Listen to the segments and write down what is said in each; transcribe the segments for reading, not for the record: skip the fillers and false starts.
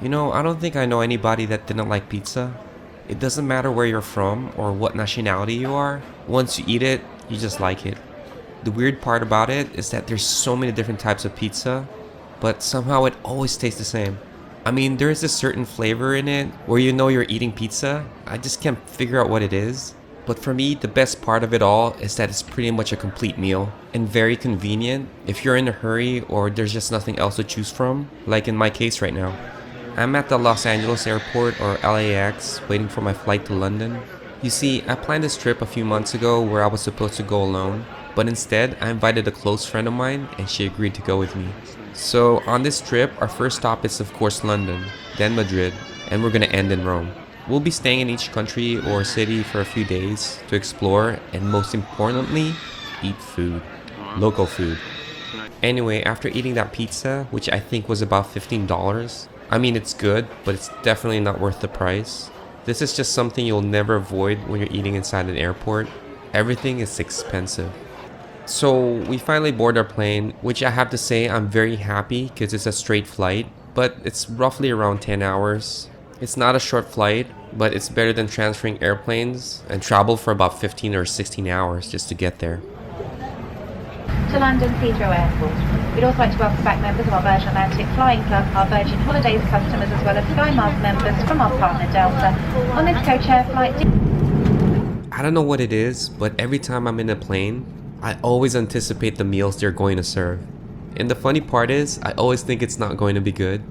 I don't think I know anybody that didn't like pizza. It doesn't matter where you're from or what nationality you are. Once you eat it, you just like it. The weird part about it is that there's so many different types of pizza, but somehow it always tastes the same. I mean, there is a certain flavor in it where you know you're eating pizza. I just can't figure out what it is. But for me, the best part of it all is that it's pretty much a complete meal and very convenient if you're in a hurry or there's just nothing else to choose from, like in my case right now. I'm at the Los Angeles airport or LAX waiting for my flight to London. You see, I planned this trip a few months ago where I was supposed to go alone, but instead I invited a close friend of mine and she agreed to go with me. So on this trip, our first stop is of course London, then Madrid, and we're gonna end in Rome. We'll be staying in each country or city for a few days to explore and most importantly, eat food. Local food. Anyway, after eating that pizza, which I think was about $15, I mean it's good, but it's definitely not worth the price. This is just something you'll never avoid when you're eating inside an airport. Everything is expensive. So we finally board our plane, which I have to say I'm very happy because it's a straight flight, but it's roughly around 10 hours. It's not a short flight, but it's better than transferring airplanes and travel for about 15 or 16 hours just to get there. To London Heathrow Airport. We'd also like to welcome back members of our Virgin Atlantic Flying Club, our Virgin Holidays customers, as well as SkyMiles members from our partner Delta on this co-chair flight. I don't know what it is, but every time I'm in a plane, I always anticipate the meals they're going to serve. And the funny part is, I always think it's not going to be good.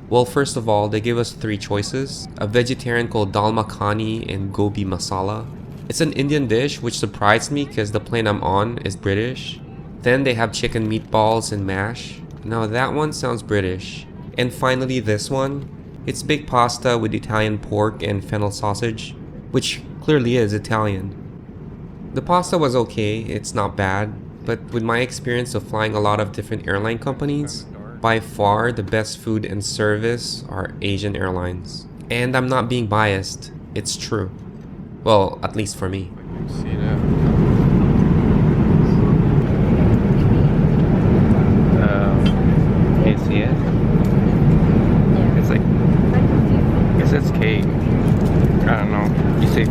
Well, first of all, they give us 3 choices. A vegetarian called dal makhani and gobi masala. It's an Indian dish which surprised me because the plane I'm on is British. Then they have chicken meatballs and mash. Now that one sounds British. And finally this one. It's baked pasta with Italian pork and fennel sausage, which clearly is Italian. The pasta was okay, it's not bad, but with my experience of flying a lot of different airline companies, by far the best food and service are Asian airlines. And I'm not being biased, it's true. Well, at least for me. See that? Can you see it? It's like, I guess it's cake. I don't know. You say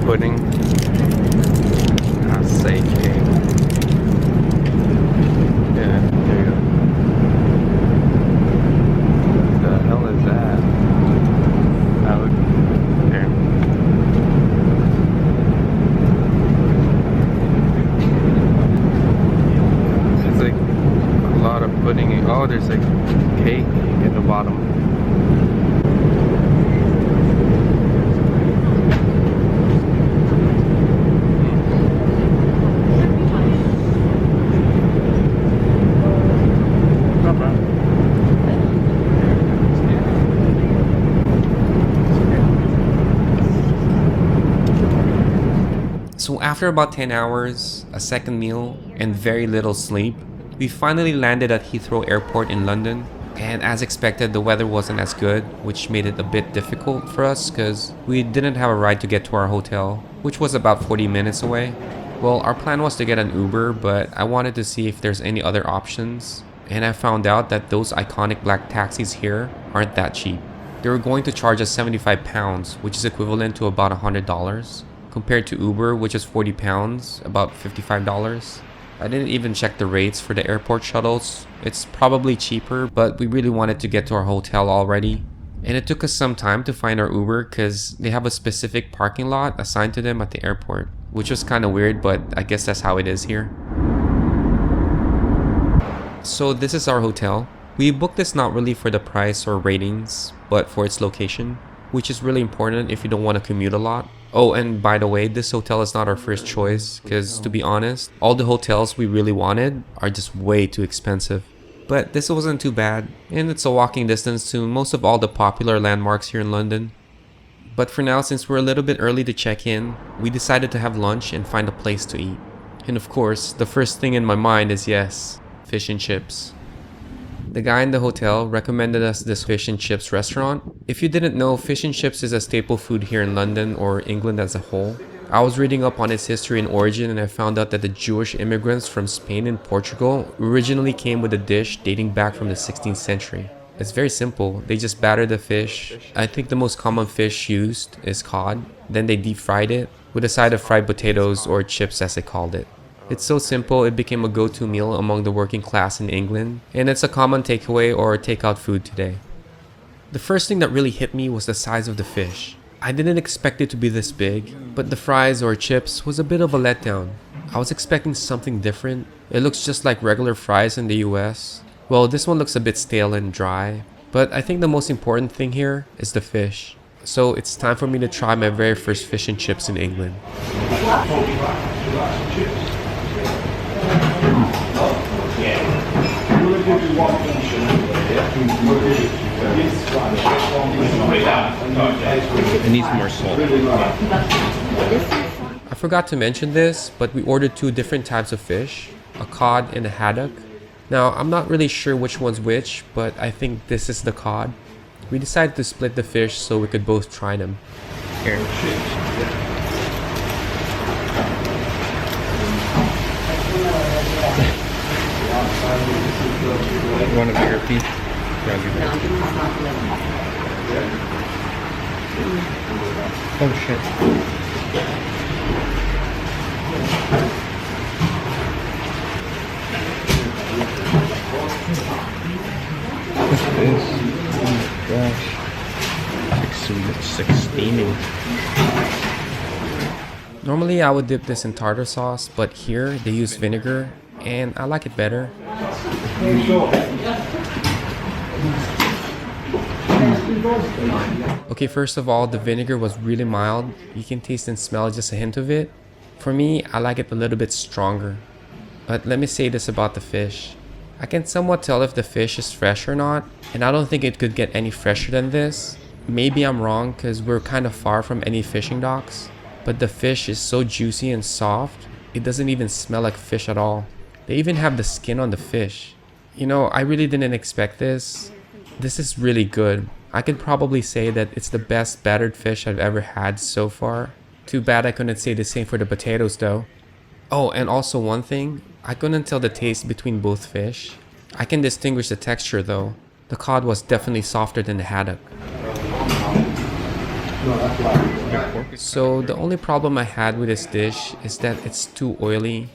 pudding? I'll say cake. Yeah, there you go. What the hell is that? I would. There. It's like a lot of pudding. Oh, there's like cake at the bottom. So after about 10 hours, a second meal, and very little sleep, we finally landed at Heathrow Airport in London. And as expected, the weather wasn't as good, which made it a bit difficult for us because we didn't have a ride to get to our hotel, which was about 40 minutes away. Well, our plan was to get an Uber, but I wanted to see if there's any other options. And I found out that those iconic black taxis here aren't that cheap. They were going to charge us £75, which is equivalent to about $100. Compared to Uber, which is £40, about $55. I didn't even check the rates for the airport shuttles. It's probably cheaper, but we really wanted to get to our hotel already. And it took us some time to find our Uber because they have a specific parking lot assigned to them at the airport, which was kind of weird, but I guess that's how it is here. So this is our hotel. We booked this not really for the price or ratings, but for its location, which is really important if you don't want to commute a lot. Oh, and by the way, this hotel is not our first choice because, to be honest, all the hotels we really wanted are just way too expensive. But this wasn't too bad, and it's a walking distance to most of all the popular landmarks here in London. But for now, since we're a little bit early to check in, we decided to have lunch and find a place to eat. And of course, the first thing in my mind is yes, fish and chips. The guy in the hotel recommended us this fish and chips restaurant. If you didn't know, fish and chips is a staple food here in London or England as a whole. I was reading up on its history and origin and I found out that the Jewish immigrants from Spain and Portugal originally came with a dish dating back from the 16th century. It's very simple. They just batter the fish. I think the most common fish used is cod. Then they deep fried it with a side of fried potatoes or chips as they called it. It's so simple it became a go-to meal among the working class in England, and it's a common takeaway or takeout food today. The first thing that really hit me was the size of the fish. I didn't expect it to be this big, but the fries or chips was a bit of a letdown. I was expecting something different. It looks just like regular fries in the US. Well, this one looks a bit stale and dry, but I think the most important thing here is the fish. So it's time for me to try my very first fish and chips in England. It needs more salt. I forgot to mention this, but we ordered two different types of fish, a cod and a haddock. Now, I'm not really sure which one's which, but I think this is the cod. We decided to split the fish so we could both try them. Here. Want a bigger piece? Oh shit. What's this? Oh my gosh. It's like steaming. Normally I would dip this in tartar sauce, but here they use vinegar and I like it better. Okay, first of all, the vinegar was really mild. You can taste and smell just a hint of it. For me, I like it a little bit stronger. But let me say this about the fish. I can somewhat tell if the fish is fresh or not, and I don't think it could get any fresher than this. Maybe I'm wrong because we're kind of far from any fishing docks, but the fish is so juicy and soft, it doesn't even smell like fish at all. They even have the skin on the fish. You know, I really didn't expect this. This is really good. I could probably say that it's the best battered fish I've ever had so far. Too bad I couldn't say the same for the potatoes though. Oh, and also one thing, I couldn't tell the taste between both fish. I can distinguish the texture though. The cod was definitely softer than the haddock. So the only problem I had with this dish is that it's too oily.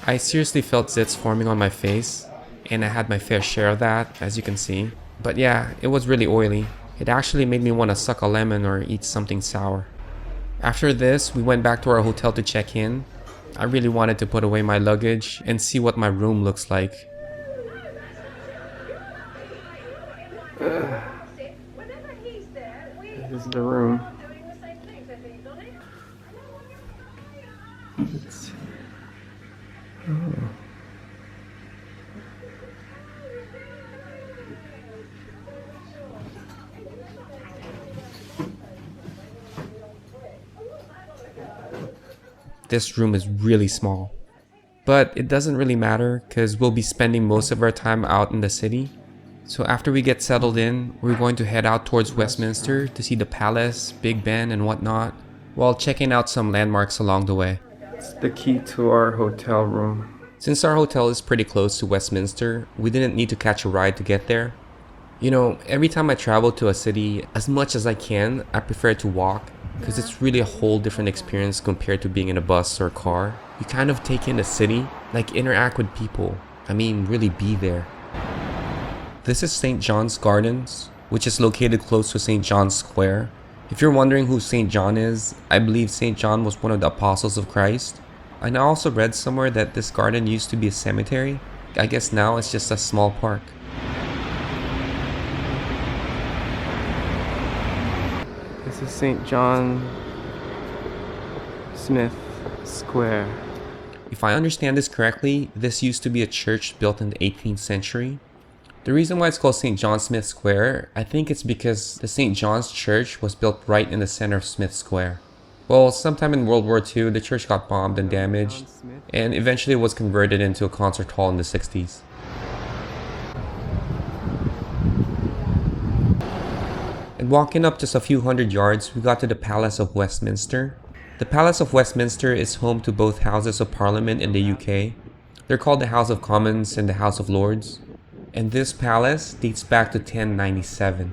I seriously felt zits forming on my face, and I had my fair share of that, as you can see. But yeah, it was really oily. It actually made me want to suck a lemon or eat something sour. After this, we went back to our hotel to check in. I really wanted to put away my luggage and see what my room looks like. This is the room. This room is really small. But it doesn't really matter because we'll be spending most of our time out in the city. So after we get settled in, we're going to head out towards Westminster to see the palace, Big Ben and whatnot, while checking out some landmarks along the way. It's the key to our hotel room. Since our hotel is pretty close to Westminster, we didn't need to catch a ride to get there. You know, every time I travel to a city, as much as I can, I prefer to walk because it's really a whole different experience compared to being in a bus or car. You kind of take in the city, like interact with people. I mean, really be there. This is St. John's Gardens, which is located close to St. John's Square. If you're wondering who St. John is, I believe St. John was one of the apostles of Christ. And I also read somewhere that this garden used to be a cemetery. I guess now it's just a small park. This is St. John Smith Square. If I understand this correctly, this used to be a church built in the 18th century. The reason why it's called St. John Smith Square, I think it's because the St. John's Church was built right in the center of Smith Square. Well, sometime in World War II, the church got bombed and damaged, and eventually was converted into a concert hall in the 60s. And walking up just a few hundred yards, we got to the Palace of Westminster. The Palace of Westminster is home to both Houses of Parliament in the UK. They're called the House of Commons and the House of Lords. And this palace dates back to 1097.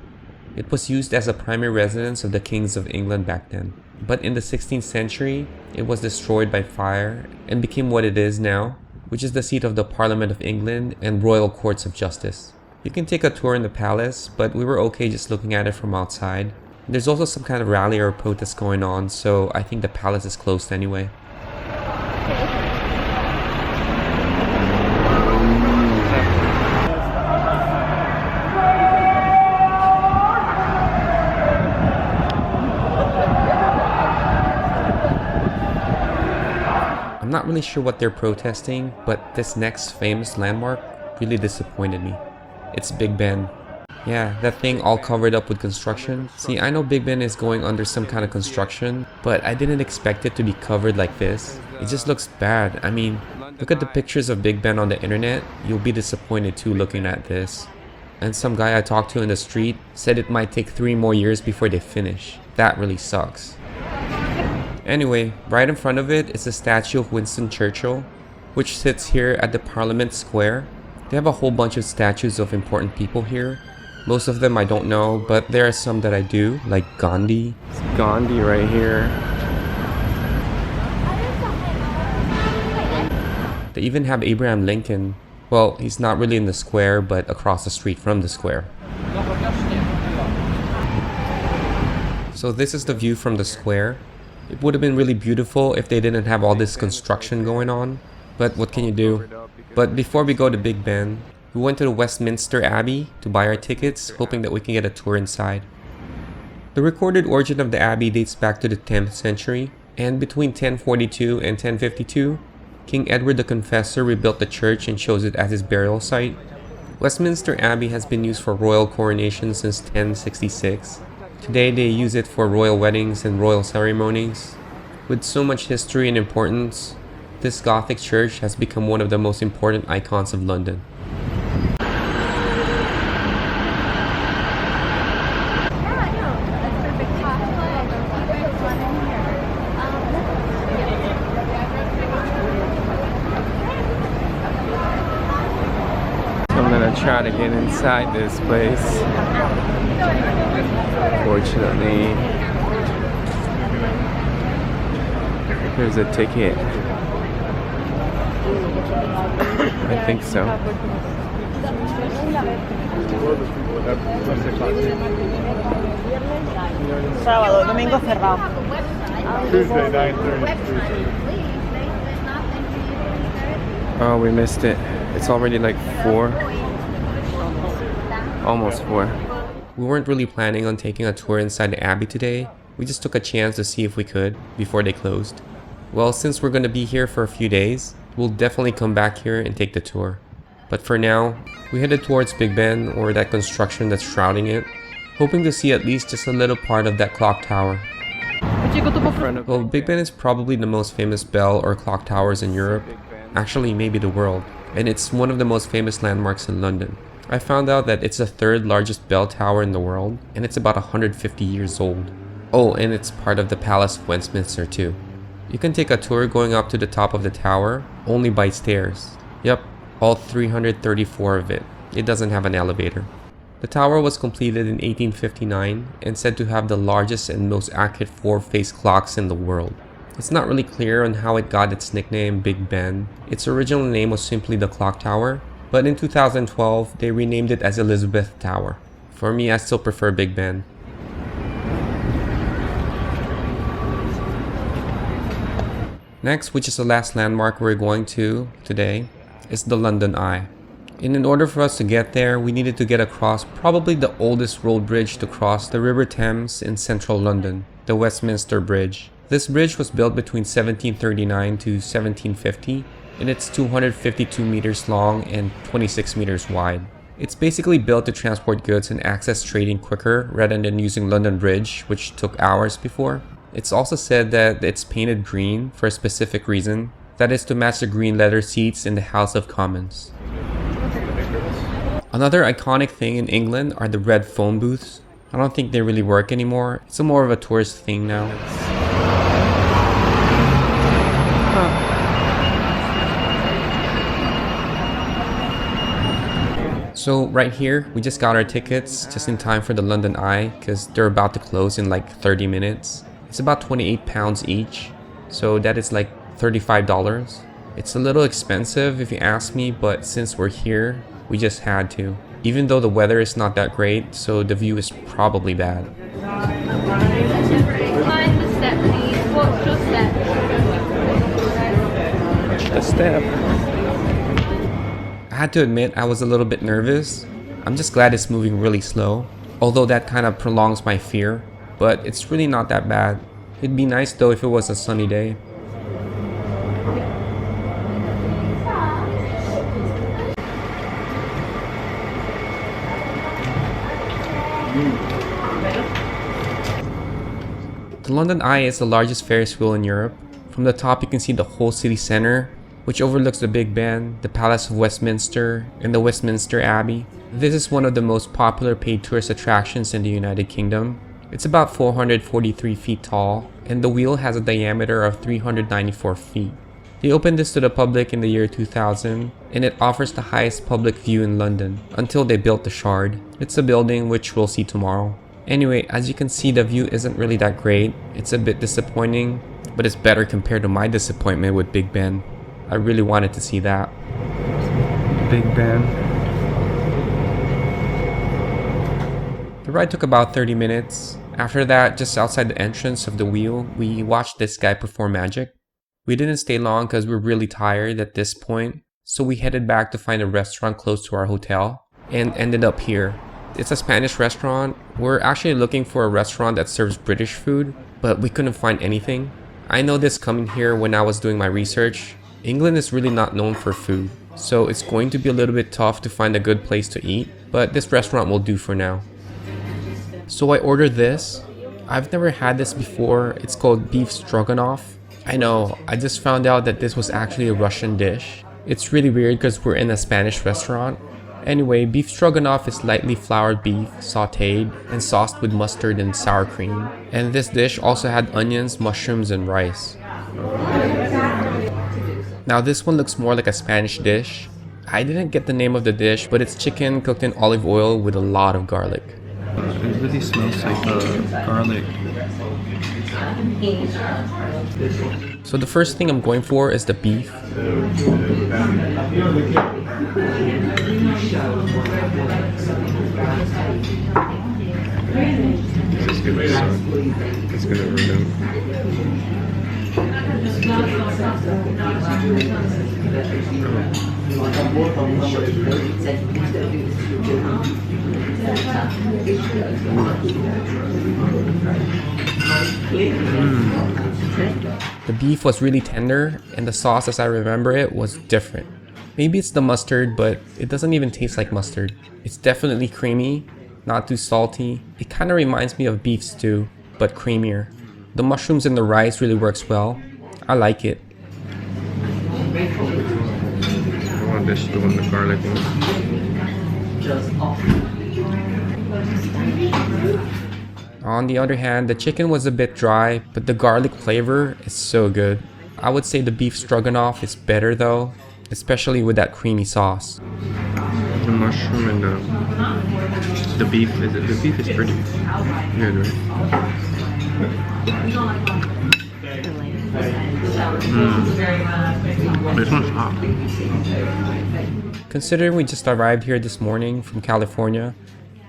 It was used as a primary residence of the kings of England back then. But in the 16th century, it was destroyed by fire and became what it is now, which is the seat of the Parliament of England and Royal Courts of Justice. You can take a tour in the palace, but we were okay just looking at it from outside. There's also some kind of rally or protest going on, so I think the palace is closed anyway. I'm not really sure what they're protesting, but this next famous landmark really disappointed me. It's Big Ben. Yeah, that thing all covered up with construction. See, I know Big Ben is going under some kind of construction, but I didn't expect it to be covered like this. It just looks bad. I mean, look at the pictures of Big Ben on the internet. You'll be disappointed too looking at this. And some guy I talked to in the street said it might take 3 more years before they finish. That really sucks. Anyway, right in front of it is a statue of Winston Churchill, which sits here at the Parliament Square. They have a whole bunch of statues of important people here. Most of them I don't know, but there are some that I do, like Gandhi. It's Gandhi right here. They even have Abraham Lincoln. Well, he's not really in the square, but across the street from the square. So this is the view from the square. It would have been really beautiful if they didn't have all this construction going on, but what can you do? But before we go to Big Ben, we went to the Westminster Abbey to buy our tickets, hoping that we can get a tour inside. The recorded origin of the abbey dates back to the 10th century, and between 1042 and 1052, King Edward the Confessor rebuilt the church and chose it as his burial site. Westminster Abbey has been used for royal coronation since 1066. Today they use it for royal weddings and royal ceremonies. With so much history and importance, this Gothic church has become one of the most important icons of London. I'm gonna try to get inside this place. Fortunately, there's a ticket. I think so. Sábado, domingo cerrado. Tuesday, 9:30. Oh, we missed it. It's already like 4. Almost 4. We weren't really planning on taking a tour inside the abbey today. We just took a chance to see if we could before they closed. Well, since we're gonna be here for a few days, we'll definitely come back here and take the tour. But for now, we headed towards Big Ben, or that construction that's shrouding it, hoping to see at least just a little part of that clock tower. Well, Big Ben is probably the most famous bell or clock towers in Europe, actually maybe the world, and it's one of the most famous landmarks in London. I found out that it's the 3rd largest bell tower in the world, and it's about 150 years old. Oh, and it's part of the Palace of Westminster too. You can take a tour going up to the top of the tower, only by stairs. Yep, all 334 of it. It doesn't have an elevator. The tower was completed in 1859 and said to have the largest and most accurate 4-phase clocks in the world. It's not really clear on how it got its nickname Big Ben. Its original name was simply the Clock Tower, but in 2012 they renamed it as Elizabeth Tower. For me, I still prefer Big Ben. Next, which is the last landmark we're going to today, is the London Eye. And in order for us to get there, we needed to get across probably the oldest road bridge to cross the River Thames in central London, the Westminster Bridge. This bridge was built between 1739 to 1750, and it's 252 meters long and 26 meters wide. It's basically built to transport goods and access trading quicker rather than using London Bridge, which took hours before. It's also said that it's painted green for a specific reason, that is to match the green leather seats in the House of Commons. Another iconic thing in England are the red phone booths. I don't think they really work anymore. It's more of a tourist thing now. So right here, we just got our tickets just in time for the London Eye because they're about to close in like 30 minutes. It's about £28 each, so that is like $35. It's a little expensive if you ask me, but since we're here, we just had to. Even though the weather is not that great, so the view is probably bad. Mind the step, please. Watch your step. Watch the step. I had to admit I was a little bit nervous. I'm just glad it's moving really slow, although that kind of prolongs my fear, but it's really not that bad. It'd be nice though if it was a sunny day. The London Eye is the largest Ferris wheel in Europe. From the top you can see the whole city centre, which overlooks the Big Ben, the Palace of Westminster, and the Westminster Abbey. This is one of the most popular paid tourist attractions in the United Kingdom. It's about 443 feet tall, and the wheel has a diameter of 394 feet. They opened this to the public in the year 2000, and it offers the highest public view in London, until they built the Shard. It's a building which we'll see tomorrow. Anyway, as you can see, the view isn't really that great. It's a bit disappointing, but it's better compared to my disappointment with Big Ben. I really wanted to see that. Big Ben. The ride took about 30 minutes. After that, just outside the entrance of the wheel, we watched this guy perform magic. We didn't stay long because we were really tired at this point, so we headed back to find a restaurant close to our hotel and ended up here. It's a Spanish restaurant. We're actually looking for a restaurant that serves British food, but we couldn't find anything. I know this coming here when I was doing my research. England is really not known for food, so it's going to be a little bit tough to find a good place to eat, but this restaurant will do for now. So I ordered this. I've never had this before. It's called beef stroganoff. I know, I just found out that this was actually a Russian dish. It's really weird because we're in a Spanish restaurant. Anyway, beef stroganoff is lightly floured beef, sauteed, and sauced with mustard and sour cream. And this dish also had onions, mushrooms, and rice. Now this one looks more like a Spanish dish. I didn't get the name of the dish, but it's chicken cooked in olive oil with a lot of garlic. It really smells like garlic. So the first thing I'm going for is the beef. This is gonna suck. It's gonna run out. The beef was really tender, and the sauce, as I remember it, was different. Maybe it's the mustard, but it doesn't even taste like mustard. It's definitely creamy, not too salty. It kind of reminds me of beef stew, but creamier. The mushrooms and the rice really works well. I like it. I want this to want the garlic one. On the other hand, the chicken was a bit dry, but the garlic flavor is so good. I would say the beef stroganoff is better though, especially with that creamy sauce. The mushroom and the beef is pretty good, right? This one's hot. Considering we just arrived here this morning from California,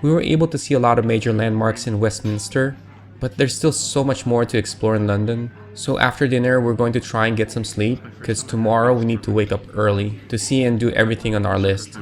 we were able to see a lot of major landmarks in Westminster, but there's still so much more to explore in London. So after dinner, we're going to try and get some sleep, because tomorrow we need to wake up early to see and do everything on our list.